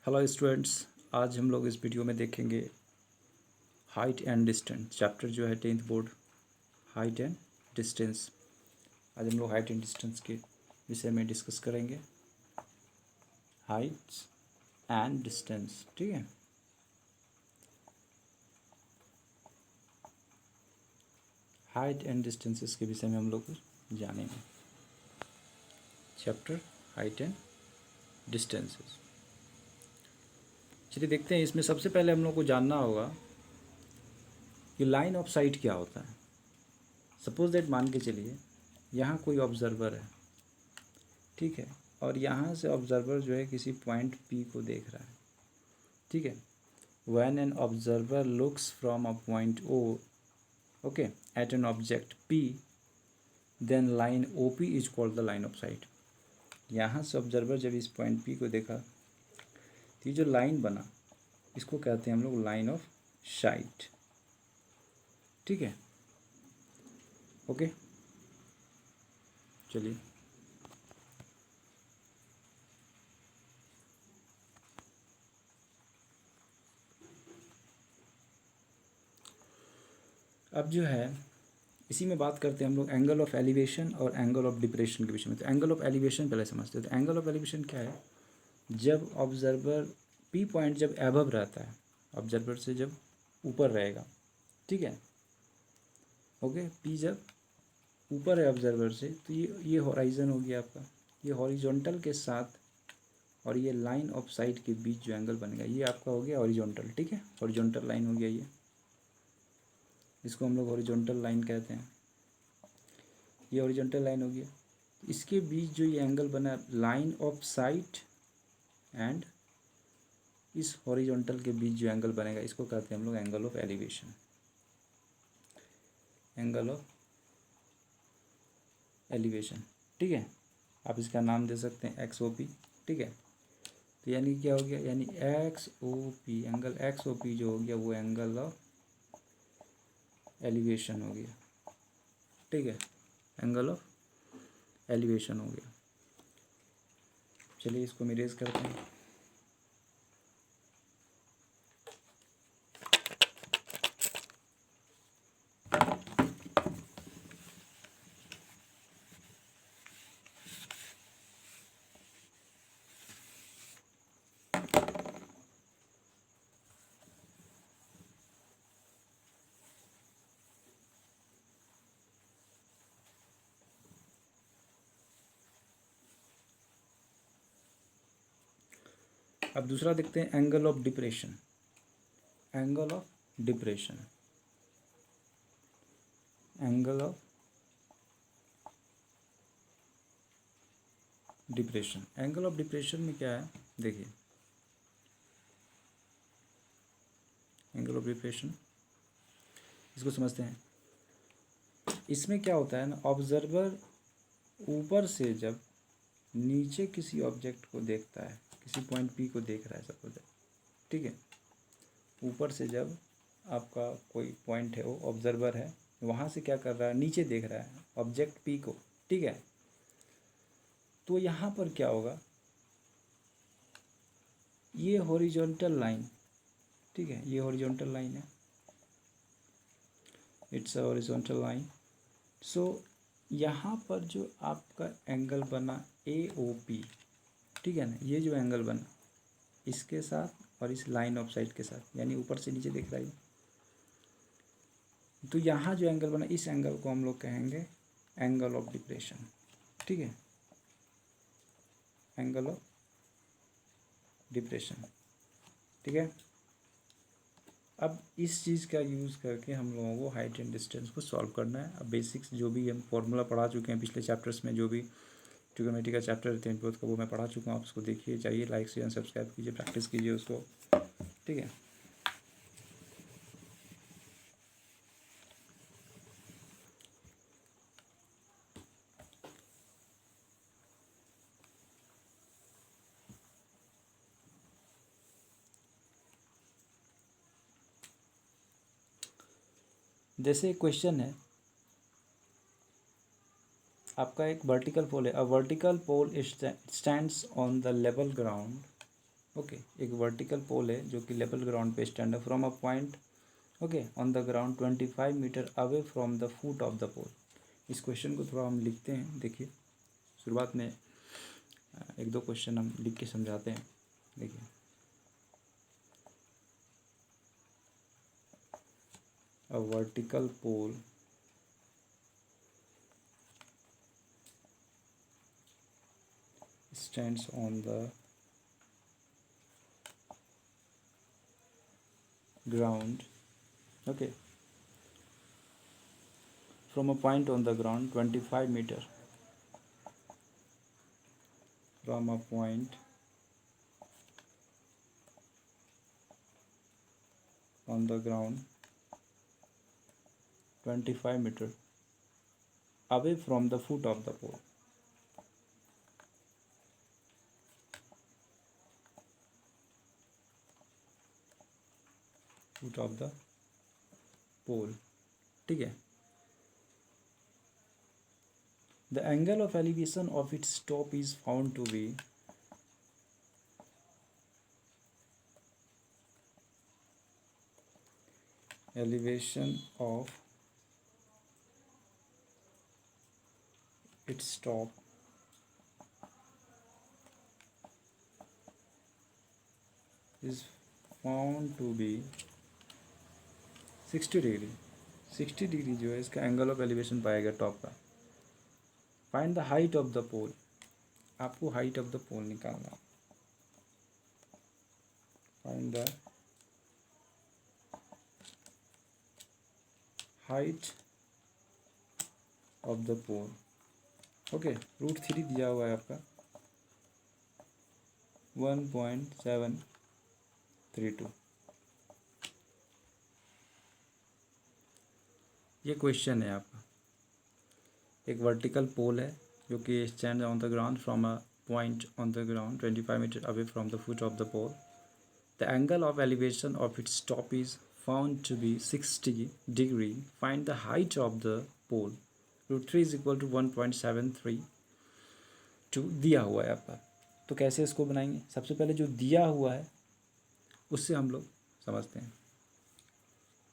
Hello students, आज हम लोग इस वीडियो में देखेंगे हाइट एंड डिस्टेंस चैप्टर जो है 10th board height and distance. आज हम लोग हाइट एंड डिस्टेंस के विषय में डिस्कस करेंगे। हाइट्स एंड डिस्टेंस, ठीक है। हाइट एंड डिस्टेंसेस के विषय में हम लोग जानेंगे। Chapter height and distances. चलिए देखते हैं। इसमें सबसे पहले हम लोग को जानना होगा कि लाइन ऑफ साइट क्या होता है। सपोज दैट मान के चलिए यहाँ कोई ऑब्जर्वर है, ठीक है, और यहाँ से ऑब्जर्वर जो है किसी पॉइंट पी को देख रहा है, ठीक है। When an observer looks from a point O, okay, at an object P, then line O P is called the line of sight. यहाँ से ऑब्जर्वर जब इस पॉइंट पी को देखा तो ये जो लाइन बना इसको कहते हैं हम लोग लाइन ऑफ साइट, ठीक है। ओके, चलिए अब जो है इसी में बात करते हैं हम लोग एंगल ऑफ एलिवेशन और एंगल ऑफ डिप्रेशन के विषय में। तो एंगल ऑफ एलिवेशन पहले समझते हैं। तो एंगल ऑफ एलिवेशन क्या है? जब ऑब्जर्वर पी पॉइंट जब एबव रहता है, ऑब्जर्वर से जब ऊपर रहेगा, ठीक है, ओके, पी जब ऊपर है ऑब्जर्वर से, तो ये हॉराइजन हो गया आपका, ये हॉरिजॉन्टल के साथ और ये लाइन ऑफ साइट के बीच जो एंगल बनेगा ये आपका हो गया हॉरिजॉन्टल, ठीक है। हॉरिजॉन्टल लाइन हो गया ये, इसको हम लोग हॉरिजॉन्टल लाइन कहते हैं। ये हॉरिजॉन्टल लाइन हो गया। इसके बीच जो ये एंगल बना लाइन ऑफ साइट एंड इस हॉरिजॉन्टल के बीच जो एंगल बनेगा इसको कहते हैं हम लोग angle of elevation. Angle of elevation, ठीक है। आप इसका नाम दे सकते हैं एक्स ओ पी, ठीक है। तो यानी क्या हो गया, यानी X O P, angle X O P जो हो गया वो एंगल ऑफ एलिवेशन हो गया, ठीक है। एंगल ऑफ एलिवेशन हो गया। चलिए इसको हम इरेज करते हैं। अब दूसरा देखते हैं angle of depression. Angle of depression, angle of depression. Angle of depression में क्या है, देखिए एंगल ऑफ डिप्रेशन इसको समझते हैं। इसमें क्या होता है ना, ऑब्जर्वर ऊपर से जब नीचे किसी ऑब्जेक्ट को देखता है, किसी पॉइंट पी को देख रहा है सपोज, ठीक है, ऊपर से जब आपका कोई पॉइंट है, वो ऑब्जर्वर है, वहाँ से क्या कर रहा है, नीचे देख रहा है ऑब्जेक्ट पी को, ठीक है। तो यहाँ पर क्या होगा, ये हॉरिजॉन्टल लाइन, ठीक है, ये हॉरिजॉन्टल लाइन है, इट्स अ हॉरिजॉन्टल लाइन। सो यहाँ पर जो आपका एंगल बना ए ओ पी, ठीक है ना, ये जो एंगल बना इसके साथ और इस लाइन ऑफ साइट के साथ, यानी ऊपर से नीचे देख रहा है, तो यहाँ जो एंगल बना इस एंगल को हम लोग कहेंगे एंगल ऑफ डिप्रेशन, ठीक है, एंगल ऑफ डिप्रेशन, ठीक है। अब इस चीज़ का यूज़ करके हम लोगों को हाइट एंड डिस्टेंस को सॉल्व करना है। अब बेसिक्स जो भी हम फॉर्मूला पढ़ा चुके हैं पिछले चैप्टर्स में, जो भी ट्रिग्नोमेट्री का चैप्टर 10th बोर्ड का वो मैं पढ़ा चुका हूँ। आप उसको देखिए, चाहिए लाइक शेयर सब्सक्राइब कीजिए, प्रैक्टिस कीजिए उसको, ठीक है। जैसे क्वेश्चन है आपका, एक वर्टिकल पोल है, a vertical pole stands on the level ground, okay, एक वर्टिकल पोल है जो कि लेवल ग्राउंड पे स्टैंड है from a point okay on the ground 25 metre away from the foot of the pole. इस question को थोड़ा हम लिखते हैं, देखिए शुरुआत में एक दो क्वेश्चन हम लिख के समझाते हैं। देखिए a vertical pole stands on the ground okay from a point on the ground 25 meter from a point on the ground 25 meter away from the foot of the pole। foot of the pole, ठीक है। The angle of elevation of its top is found to be elevation of its top is found to be 60 degree. 60 degree जो है इसका angle of elevation पाएगा top का। Find the height of the pole, आपको height of the pole निकालना। Find the height of the pole okay. √3 दिया हुआ है आपका 1.732। ये क्वेश्चन है आपका। एक वर्टिकल पोल है जो कि stand on the ground from a point on the ground 25 metre away from the foot of the pole. The angle of elevation of its top is found to be 60 degree. Find the height of the pole. √3 is equal to 1.732 दिया हुआ है आपका। तो कैसे इसको बनाएंगे? सबसे पहले जो दिया हुआ है उससे हम लोग समझते हैं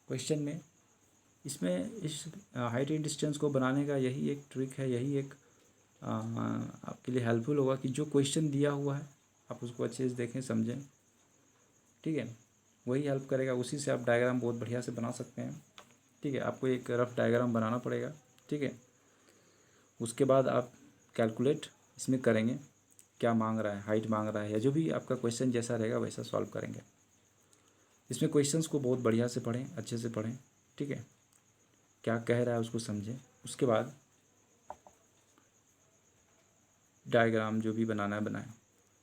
क्वेश्चन में। इसमें इस हाइट एंड डिस्टेंस को बनाने का यही एक ट्रिक है, यही एक आपके लिए हेल्पफुल होगा कि जो क्वेश्चन दिया हुआ है आप उसको अच्छे से देखें, समझें, ठीक है। वही हेल्प करेगा, उसी से आप डायग्राम बहुत बढ़िया से बना सकते हैं, ठीक है। आपको एक रफ डायग्राम बनाना पड़ेगा, ठीक है। उसके बाद आप कैलकुलेट इसमें करेंगे क्या मांग रहा है, हाइट मांग रहा है या जो भी आपका क्वेश्चन जैसा रहेगा वैसा सॉल्व करेंगे। इसमें क्वेश्चंस को बहुत बढ़िया से पढ़ें, अच्छे से पढ़ें, ठीक है। क्या कह रहा है उसको समझें। उसके बाद डायग्राम जो भी बनाना है बनाएं।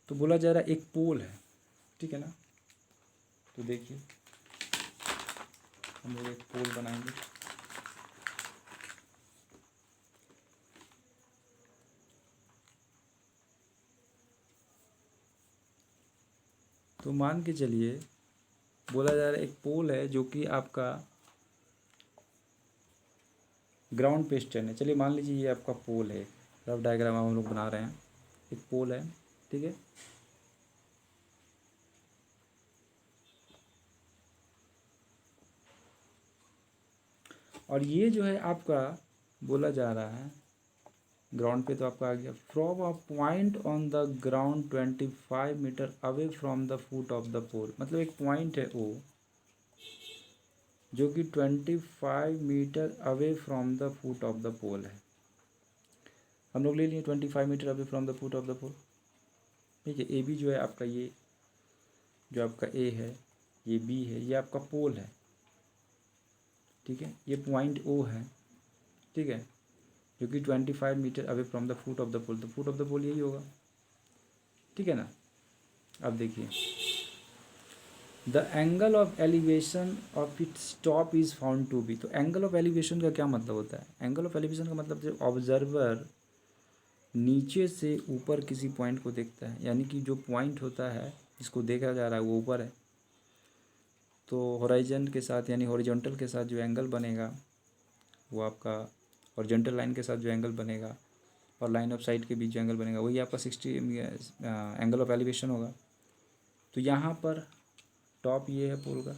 तो बोला जा रहा है एक पोल है, ठीक है ना। तो देखिए हम लोग एक पोल बनाएंगे। तो मान के चलिए बोला जा रहा है एक पोल है जो कि आपका ग्राउंड पे स्टैंड है। चलिए मान लीजिए ये आपका पोल है, रफ डायग्राम हम लोग बना रहे हैं। एक पोल है, ठीक है। और ये जो है आपका बोला जा रहा है ग्राउंड पे, तो आपका आ गया from a point on the ground 25 metre away from the foot of the pole. मतलब एक पॉइंट है वो जो कि 25 metre away from the foot of the pole है। हम लोग ले लिए 25 metre away from the foot of the pole, ठीक है। ए बी जो है आपका, ये जो आपका ए है, ये बी है, ये आपका पोल है, ठीक है। ये पॉइंट ओ है, ठीक है, जो कि 25 metre away from the foot of the pole. तो फुट ऑफ द पोल यही होगा, ठीक है ना। अब देखिए the angle of elevation of its top is found to be. तो एंगल ऑफ एलिवेशन का क्या मतलब होता है? एंगल ऑफ एलिवेशन का मतलब जब ऑब्जर्वर नीचे से ऊपर किसी पॉइंट को देखता है, यानी कि जो पॉइंट होता है जिसको देखा जा रहा है वो ऊपर है, तो होराइजन के साथ यानी हॉरिजॉन्टल के साथ जो एंगल बनेगा वो आपका हॉरिजॉन्टल लाइन के साथ जो एंगल बनेगा और लाइन ऑफ साइट के बीच जो एंगल बनेगा वही आपका 60 एंगल ऑफ एलिवेशन होगा। तो यहाँ पर टॉप ये है पोल का,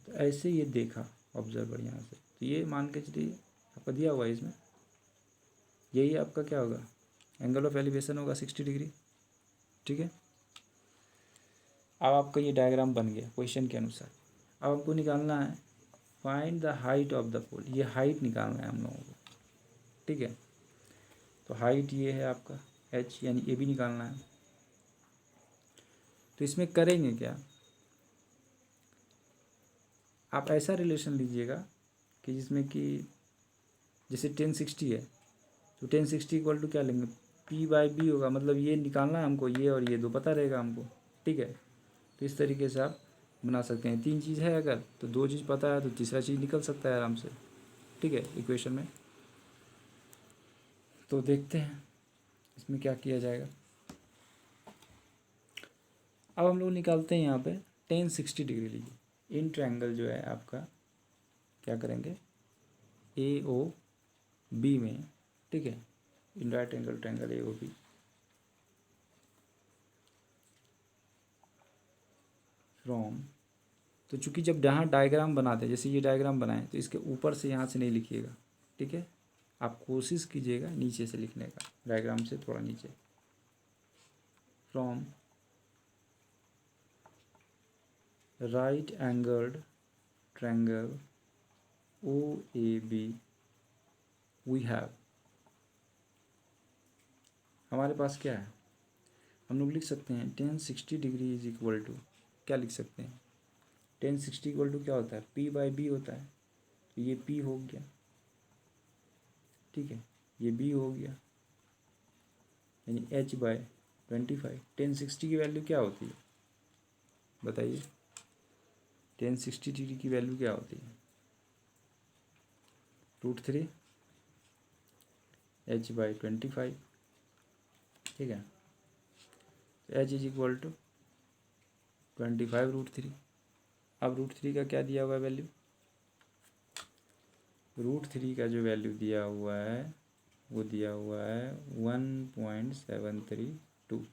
तो ऐसे ये देखा ऑब्जर्वर यहाँ से, तो ये मान के चलिए आपका दिया हुआ है इसमें, यही आपका क्या होगा, एंगल ऑफ एलिवेशन होगा 60 डिग्री। ठीक है, अब आपका ये डायग्राम बन गया क्वेश्चन के अनुसार। अब आपको निकालना है find the height of the pole, ये हाइट निकालना है हम लोगों को। ठीक है, तो हाइट ये है आपका h, यानी ए बी निकालना है। तो इसमें करेंगे क्या, आप ऐसा रिलेशन लीजिएगा कि जिसमें कि जैसे 1060 है, तो 1060 इक्वल टू क्या लेंगे, P/B होगा, मतलब ये निकालना है हमको, ये और ये दो पता रहेगा हमको। ठीक है, तो इस तरीके से आप बना सकते हैं। 3 चीज़ है अगर, तो 2 चीज़ पता है तो तीसरा चीज़ निकल सकता है आराम से। ठीक है, इक्वेशन में। तो देखते हैं इसमें क्या किया जाएगा। अब हम लोग निकालते हैं यहाँ पे 1060 डिग्री लीजिए। इन ट्रायंगल जो है आपका क्या करेंगे, AOB में, ठीक है, in right angle triangle AOB, from, तो चूंकि जब जहाँ डायग्राम बनाते हैं, जैसे ये डायग्राम बनाएं, तो इसके ऊपर से यहाँ से नहीं लिखिएगा। ठीक है, आप कोशिश कीजिएगा नीचे से लिखने का, डायग्राम से थोड़ा नीचे। From right angled triangle OAB we have, हमारे पास क्या है, हम लोग लिख सकते हैं 1060 डिग्री इज इक्वल टू, क्या लिख सकते हैं, 1060 इक्वल टू क्या होता है, P/B होता है। तो ये P हो गया, ठीक है, ये B हो गया, यानी H/25। 1060 की वैल्यू क्या होती है बताइए, 1060 डिग्री की वैल्यू क्या होती है, √3 H/25। ठीक है, तो H इज इक्वल टू 25 √3। अब √3 का क्या दिया हुआ है वैल्यू, √3 का जो वैल्यू दिया हुआ है वो दिया हुआ है 1.732।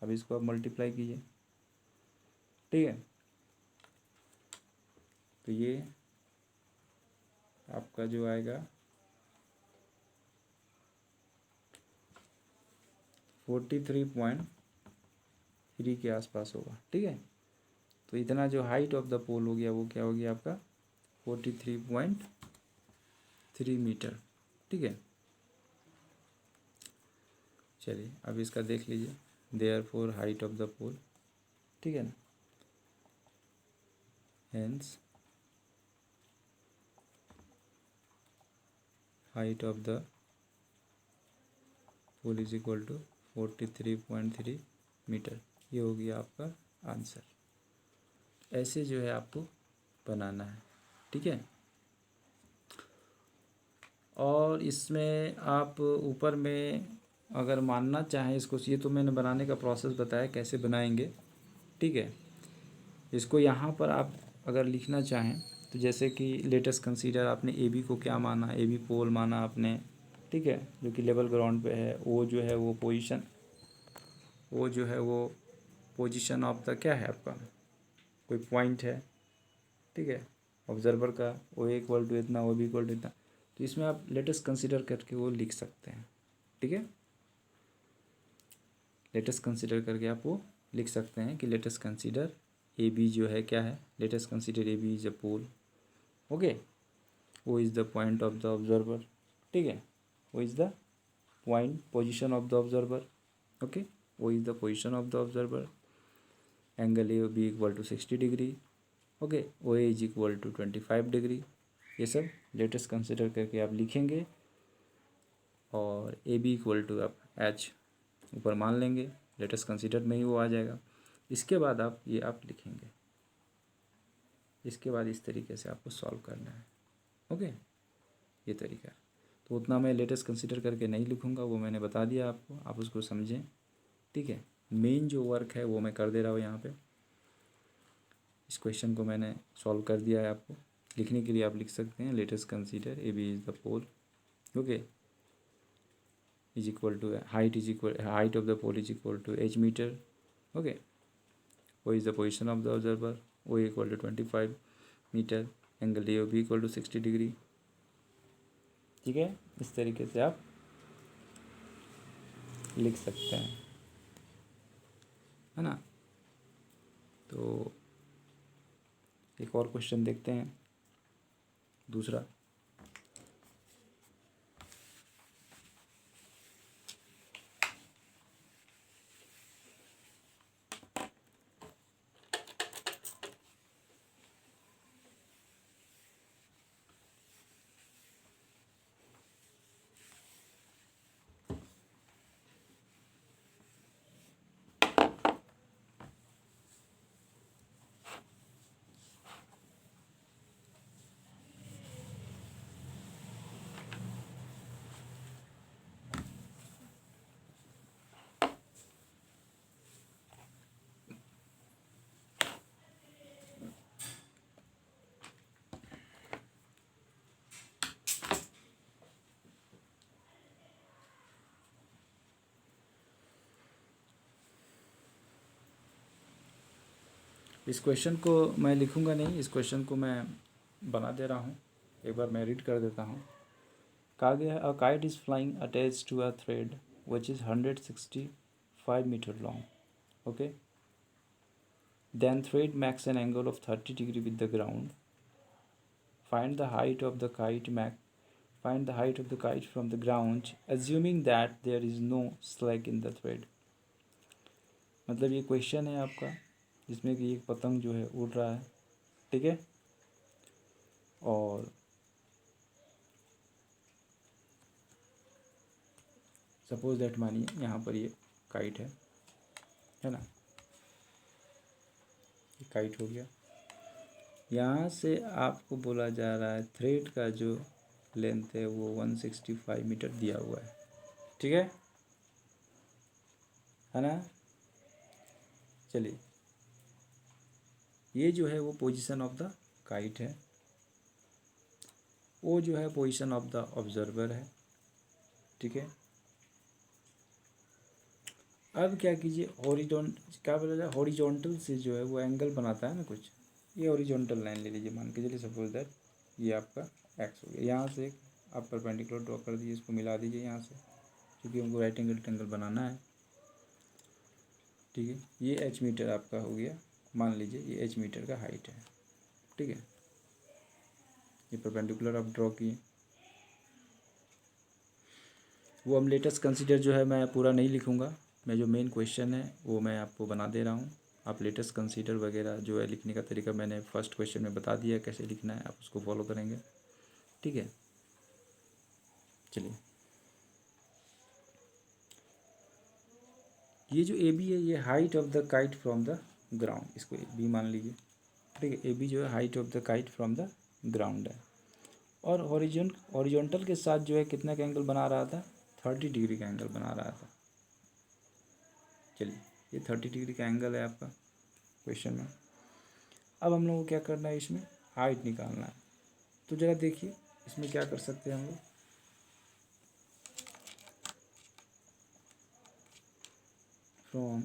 अब इसको आप मल्टीप्लाई कीजिए। ठीक है, तो ये आपका जो आएगा 43.3 के आसपास होगा। ठीक है, तो इतना जो हाइट ऑफ द पोल हो गया वो क्या हो गया आपका 43.3 मीटर। ठीक है, चलिए अब इसका देख लीजिए, therefore height of the pole, ठीक है ना, hence height of the pole is equal to 43.3 metre. ये हो गया आपका आंसर। ऐसे जो है आपको बनाना है। ठीक है, और इसमें आप ऊपर में अगर मानना चाहें इसको, ये तो मैंने बनाने का प्रोसेस बताया कैसे बनाएंगे। ठीक है, इसको यहाँ पर आप अगर लिखना चाहें तो जैसे कि लेटेस्ट कंसीडर, आपने AB को क्या माना, AB पोल माना आपने। ठीक है, जो कि लेवल ग्राउंड पे है, वो जो है वो पोजीशन, वो जो है वो पोजीशन ऑफ द क्या है आपका, कोई पॉइंट है। ठीक है, ऑब्जर्वर का ओ ए इक्वल टू इतना, ओ बी इक्वल टू इतना, तो इसमें आप लेटेस्ट कंसीडर करके वो लिख सकते हैं। ठीक है, लेटेस्ट कंसीडर करके आप वो लिख सकते हैं कि लेटेस्ट कंसीडर ए बी जो है क्या है, let us consider A B is a pole. Okay, वो is the point of the observer. ठीक है, वो is the point position of the observer. Okay, वो is the position of the observer. Angle A B equal to 60 degree. Okay, O A is equal to 25 degree. ये सब let us consider करके आप लिखेंगे, और ए बी इक्वल टू आप H ऊपर मान लेंगे, लेटेस्ट कंसिडर में ही वो आ जाएगा। इसके बाद आप ये आप लिखेंगे, इसके बाद इस तरीके से आपको सॉल्व करना है। ओके, ये तरीका है। तो उतना मैं लेटेस्ट कंसिडर करके नहीं लिखूँगा, वो मैंने बता दिया आपको, आप उसको समझें। ठीक है, मेन जो वर्क है वो मैं कर दे रहा हूँ यहाँ पे। इस क्वेश्चन को मैंने सॉल्व कर दिया है, आपको लिखने के लिए आप लिख सकते हैं latest consider A B is the pole. Okay, is equal to height of the pole is equal to h metre. Okay, O is the position of the observer. O equal to 25 metre. Angle AOB equal to 60 degree. ठीक है, इस तरीके से आप लिख सकते हैं, है ना. तो एक और क्वेश्चन देखते हैं, दूसरा. इस क्वेश्चन को मैं लिखूंगा नहीं, इस क्वेश्चन को मैं बना दे रहा हूँ. एक बार मैं रीड कर देता हूँ. कहा गया है, a kite is flying attach to a thread which is 165 metre long. Okay, then thread makes an angle of 30 degree with the ground. Find the height of the kite find the height of the kite from the ground assuming that there is no slack in the thread. मतलब ये question है आपका, जिसमें कि एक पतंग जो है उड़ रहा है. ठीक है, और सपोज दैट मानिए यहाँ पर ये काइट है ना. ये काइट हो गया. यहाँ से आपको बोला जा रहा है थ्रेड का जो लेंथ है वो 165 मीटर दिया हुआ है. ठीक है ना. चलिए, ये जो है वो पोजीशन ऑफ द काइट है, वो जो है पोजीशन ऑफ द ऑब्जर्वर है. ठीक है, अब क्या कीजिए, क्या बोला जाए, हॉरिजॉन्टल से जो है वो एंगल बनाता है ना कुछ. ये हॉरिजॉन्टल लाइन ले लीजिए, मान के चलिए सपोज दैट ये आपका एक्स हो गया. यहाँ से आप परपेंडिकुलर ड्रॉ कर दीजिए, इसको मिला दीजिए यहाँ से, क्योंकि हमको राइट एंगल ट्रायंगल बनाना है. ठीक है, ये h मीटर आपका हो गया, मान लीजिए ये h मीटर का हाइट है. ठीक है, ये परपेंडिकुलर आप ड्रॉ किए. वो हम लेटेस्ट कंसीडर जो है मैं पूरा नहीं लिखूँगा, मैं जो मेन क्वेश्चन है वो मैं आपको बना दे रहा हूँ. आप लेटेस्ट कंसीडर वगैरह जो है लिखने का तरीका मैंने फर्स्ट क्वेश्चन में बता दिया कैसे लिखना है, आप उसको फॉलो करेंगे. ठीक है, चलिए. ये जो ए बी है, ये height of the kite from the ground, इसको ए बी मान लीजिए. ठीक है, ए बी जो है height of the kite from the ground है, और हॉरिजॉन्टल के साथ जो है कितना का एंगल बना रहा था, 30 डिग्री का एंगल बना रहा था. चलिए, ये 30 डिग्री का एंगल है आपका क्वेश्चन में. अब हम लोग को क्या करना है, इसमें हाइट निकालना है. तो ज़रा देखिए इसमें क्या कर सकते हैं हम लोग. From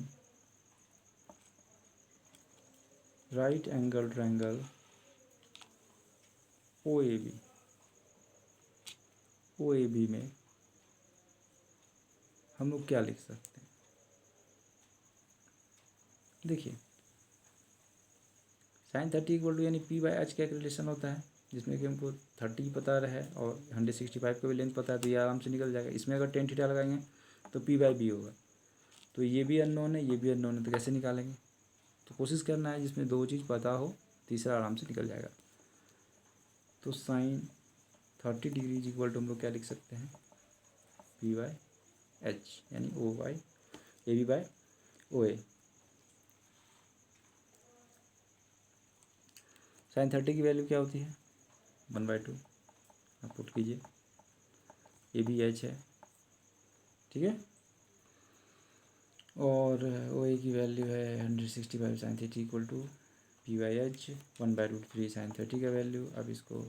right angle triangle O A B में हम लोग क्या लिख सकते हैं. देखिए, साइन 30 इक्वल टू यानी पी बाई एच का एक रिलेशन होता है, जिसमें कि हमको 30 पता है और 165 का भी लेंथ पता है, तो ये आराम से निकल जाएगा. इसमें अगर 10 थीटा लगाएंगे तो पी बाई बी होगा. तो ये भी अननोन है, ये भी अननोन है, तो कैसे निकालेंगे. तो कोशिश करना है जिसमें दो चीज़ पता हो, तीसरा आराम से निकल जाएगा. तो sine 30 degree is equal to हम लोग क्या लिख सकते हैं, पी बाई एच यानी O by A B by O A. Sine 30 की वैल्यू क्या होती है, 1/2. आप पुट कीजिए, ए बी एच है. ठीक है, और ओ ए की वैल्यू है 165 sine 30 equal to P by H 1/√3 sine 30 का वैल्यू. अब इसको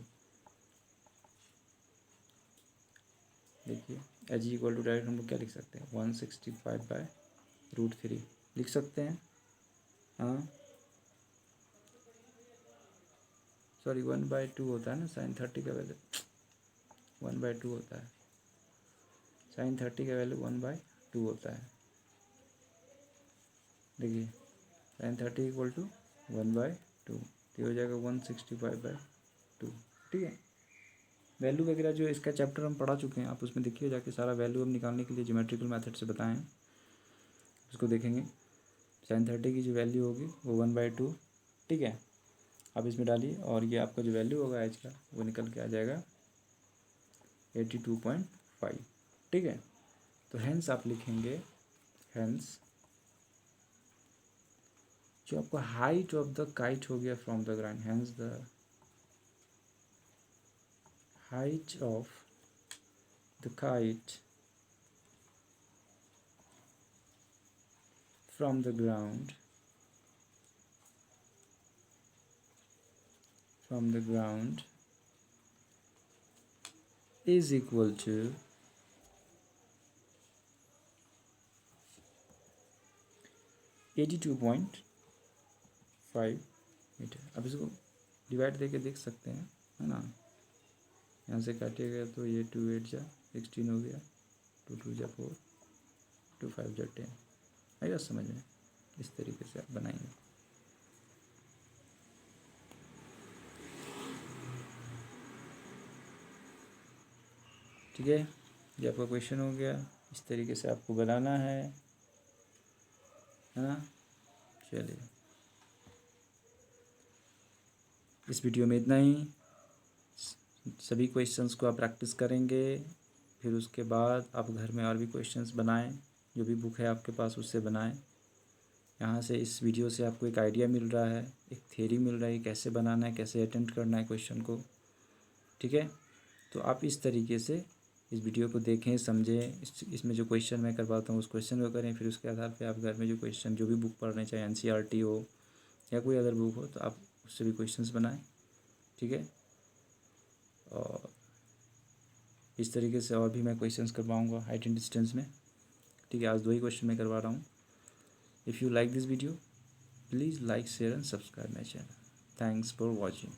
देखिए, एच इक्वल टू डायरेक्ट हम लोग क्या लिख सकते हैं 165/√3 लिख सकते हैं। हाँ सॉरी 1/2 होता है ना sin 30 का वैल्यू 1/2 होता है। sin 30 का वैल्यू 1/2 होता है। देखिए sin 30 इक्वल टू 1/2 तो हो जाएगा 165/2। ठीक है, वैल्यू वगैरह जो इसका चैप्टर हम पढ़ा चुके हैं, आप उसमें देखिए जाके सारा वैल्यू हम निकालने के लिए ज्योमेट्रिकल मेथड से बताएं, उसको देखेंगे। sin 30 की जो वैल्यू होगी वो 1/2। ठीक है, आप इसमें डालिए और ये आपका जो वैल्यू होगा एच का वो निकल के आ जाएगा 82.5। ठीक है, तो हेंस आप लिखेंगे, हेंस जो आपका हाइट ऑफ द काइट हो गया from the ground, hence the height of the kite from the ground is equal to 82.5 metre. अब इसको डिवाइड देके देख सकते हैं, है ना। यहाँ से काटिएगा तो ये 2 8 जा 16 हो गया, 2 2 जा 4, 2 5 जा 10। आएगा समझ में? इस तरीके से आप बनाएंगे। ठीक है, ये आपका क्वेश्चन हो गया। इस तरीके से आपको बनाना है ना। चलिए, इस वीडियो में इतना ही। सभी क्वेश्चंस को आप प्रैक्टिस करेंगे, फिर उसके बाद आप घर में और भी क्वेश्चंस बनाएं, जो भी बुक है आपके पास उससे बनाएं। यहाँ से इस वीडियो से आपको एक आइडिया मिल रहा है, एक थ्योरी मिल रहा है कैसे बनाना है, कैसे अटेम्प्ट करना है क्वेश्चन को। ठीक है, तो आप इस तरीके से इस वीडियो को देखें, समझें। इसमें जो क्वेश्चन मैं करवाता हूँ उस क्वेश्चन को करें, फिर उसके आधार पे आप घर में जो क्वेश्चन जो भी बुक पढ़ रहे हैं, चाहे एनसीईआरटी हो या कोई अदर बुक हो, तो आप उससे भी क्वेश्चंस बनाएं। ठीक है, और इस तरीके से और भी मैं क्वेश्चंस करवाऊँगा हाइट एंड डिस्टेंस में। ठीक है, आज 2 ही क्वेश्चन मैं करवा रहा हूँ। If you like this video, please like, share and subscribe my channel. Thanks for watching.